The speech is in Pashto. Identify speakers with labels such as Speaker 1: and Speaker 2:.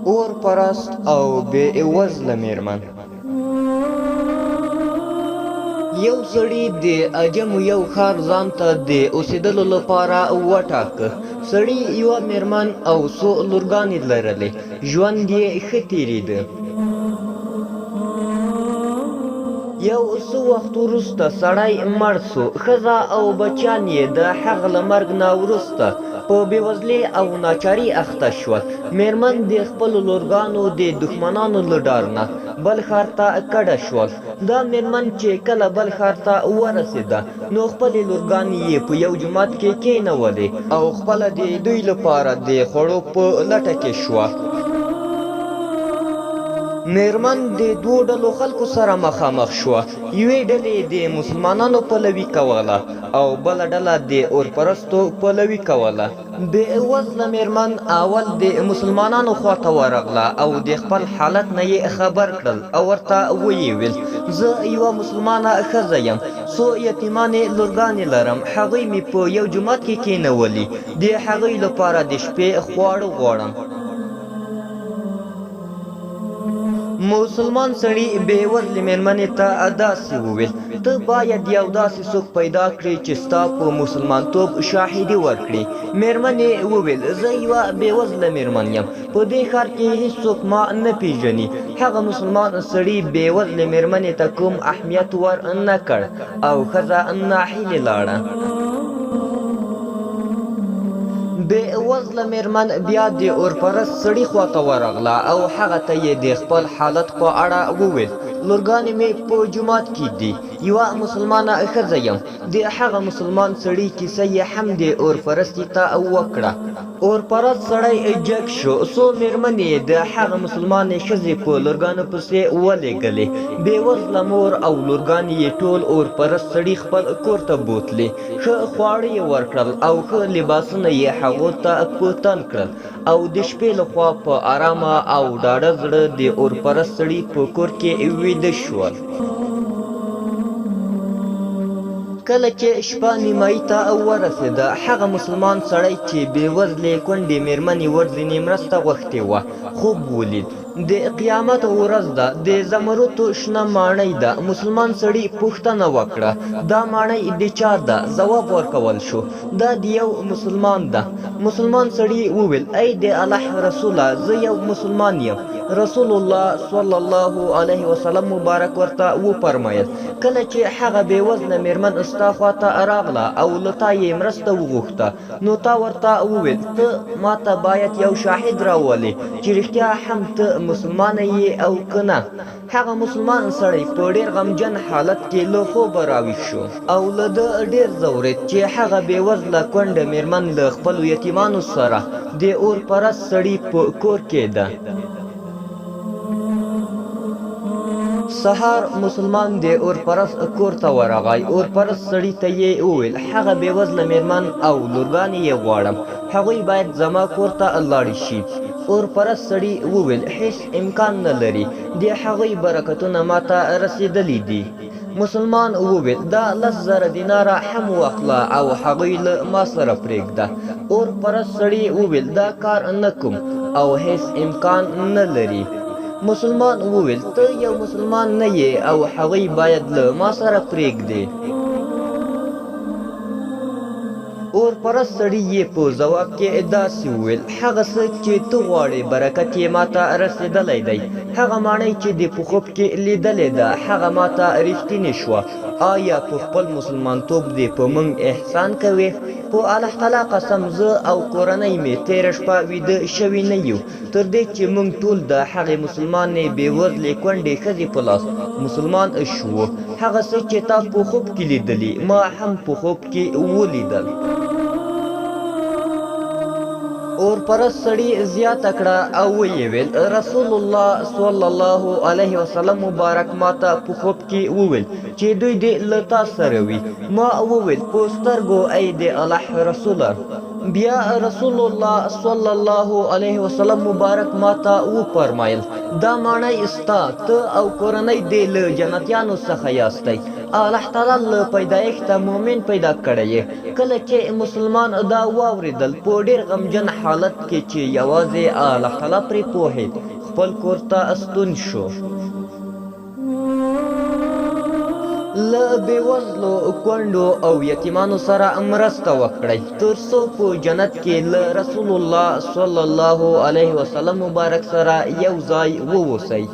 Speaker 1: اور پرست او بې وزله میرمن. یو سړي د عجمو یو ښار ځان ته د اوسېدلو لپاره وټاکه. سړي یوه میرمن او څو لورګانې لرلې. ژوند یې ښه تېرېده. یو څه وخت وروسته سړی مړ سو. ښځه او بچیان یې د هغه له مرګ نه وروسته په بېوزلۍ او ناچارۍ اخته شول. میرمن د خپلو لورګانو د دښمنانو له ډار نه بل ښار ته کډه شول. دا میرمن چې کله بل ښار ته ورسېده نو خپلې لورګانې یې په یو جومات کې کېنولې او خپله د دوی لپاره د خوړو په لټه کې شوه. میرمن د دوو ډلو خلکو سره مخامخ شوه. یوې ډلې د مسلمانانو پلوي کوله او بله ډله د اورپرستو پلوي کوله. بې وزله میرمن اول د مسلمانانو خواته ورغله او د خپل حالت نه یې خبر کړل او ورته ویې ویل زه یوه مسلمانه ښځه یم، څو یتیمانې لورګانې لرم، هغوی مې په یو جومات کې کېنولي، د هغوی لپاره د شپې خواړه غواړم. مسلمان سړي بې وزلې میرمنې ته داسې وویل ته باید یو داسې څوک پیدا کړې چې ستا په مسلمانتوب شاهدي ورکړي. میرمنې وویل زه یوه بې وزله میرمن یم، په دې ښار کې هیڅوک ما نه پیژني. هغه مسلمان سړي بې وزلې میرمنې ته کوم اهمیت ور نه کړ او ښځه ناهیلې لاړه. بې وزله میرمن بیا د اورپرست سړي خواته ورغله او هغه ته یې د خپل حالت په اړه وویل لورګانې مې په جومات کې دي، یوه مسلمانه ښځه یم. د هغه مسلمان سړي کیسه یې هم د اورپرستي ته وکړه. اورپرست سړی جګ شو. څو میرمنې یې د هغه مسلمانې ښځې په لورګانو پسې ولېږلې. بې وزله مور او لورګانې یې ټول اورپرست سړي خپل کور ته بوتلې. ښه خواړه یې ورکړل او ښه لباسونه یې هغو ته په تن کړل او د شپې لخوا په آرامه او ډاډه زړه د اورپرست سړي په کور کې ویده شول. کله چې شپه نیمایي ته ورسېده هغه مسلمان سړی چې بې وزلې کونډې میرمنې ورځنې مرسته غوښتې وه خوب ولید. د قیامت ورځ ده، د زمرودو شنه ماڼۍ ده. مسلمان سړي پوښتنه وکړه دا ماڼۍ د چا ده؟ ځواب ورکول شو دا د یو مسلمان ده. مسلمان سړي وویل ای د الله رسوله زه یو مسلمان یم. رسول الله صلی الله علیه وسلم مبارک ورته وفرمایل کله چې هغه بې وزله میرمن ستا خواته راغله او له تا یې مرسته وغوښته نو تا ورته وویل ته ما ته باید یو شاهد راولې چې رښتیا هم ته مسلمانه یې او که نه. هغه مسلمان سړی په ډېر غمجن حالت کې له خوبه راویښ شو او له ده ډېر ځورېد چې هغه بې وزله کونډه میرمن له خپلو یتیمانو سره د اورپرست سړي په کور کې ده. سهار مسلمان د اورپرست کور ته ورغی. اورپرست سړي ته یې وویل هغه بې وزله میرمن او لورګانې یې غواړم، هغوی باید زما کور ته لاړې شي. اورپرست سړي وویل هیڅ امکان نه لري، د هغوی برکتونه ما ته رسېدلي دي. مسلمان وویل دا 10,000 دیناره هم واخله او هغوی له ما سره پرېږده. اورپرست سړي وویل دا کار نه کوم او هیڅ امکان نه لري. مسلمان وویل ته یو مسلمان نه یې او هغوی باید له ما سره پرېږدې. اورپرست سړي یې په ځواب کې داسې وویل هغه څه چې ته غواړې برکت یې ما ته رسېدلی دی. هغه ماڼۍ چې د په خوب کې لیدلې ده هغه ما ته رښتینې شوه. آیا په خپل مسلمانتوب دې په موږ احسان کوې؟ په الله تعالی قسم زه او کورنۍ مې تېره شپه ویده شوي نه یو تر دې چې موږ ټول د هغې مسلمانې بې وزلې کونډې ښځې په لاس مسلمان شوو. هغه څه چې تا په خوب کې لیدلي ما هم په خوب کې ولیدل. اورپرست سړي زیاته کړه او ویې ویل رسول الله صلی الله علیه وسلم مبارک ما ته په خوب کې وویل چې دوی دې له تا سره وي. ما وویل په سترګو ای د الله رسوله. بیا رسول الله صلی الله علیه وسلم مبارک ما ته وفرمایل دا ماڼۍ ستا، ته او کورنۍ دې له جنتیانو څخه یاستئ. الله تعالی له پیدایښته مؤمن پیدا کړی. کله چې مسلمان دا واورېدل په ډېر غمجن حالت کې چې یوازې الله تعالی پرې پوهېد، خپل کور ته ستون شو. له بېوزلو کونډو او یتیمانو سره مرسته وکړئ تر څو په جنت کې له رسول الله صلی الله علیه وسلم مبارک سره یو ځای ووسئ.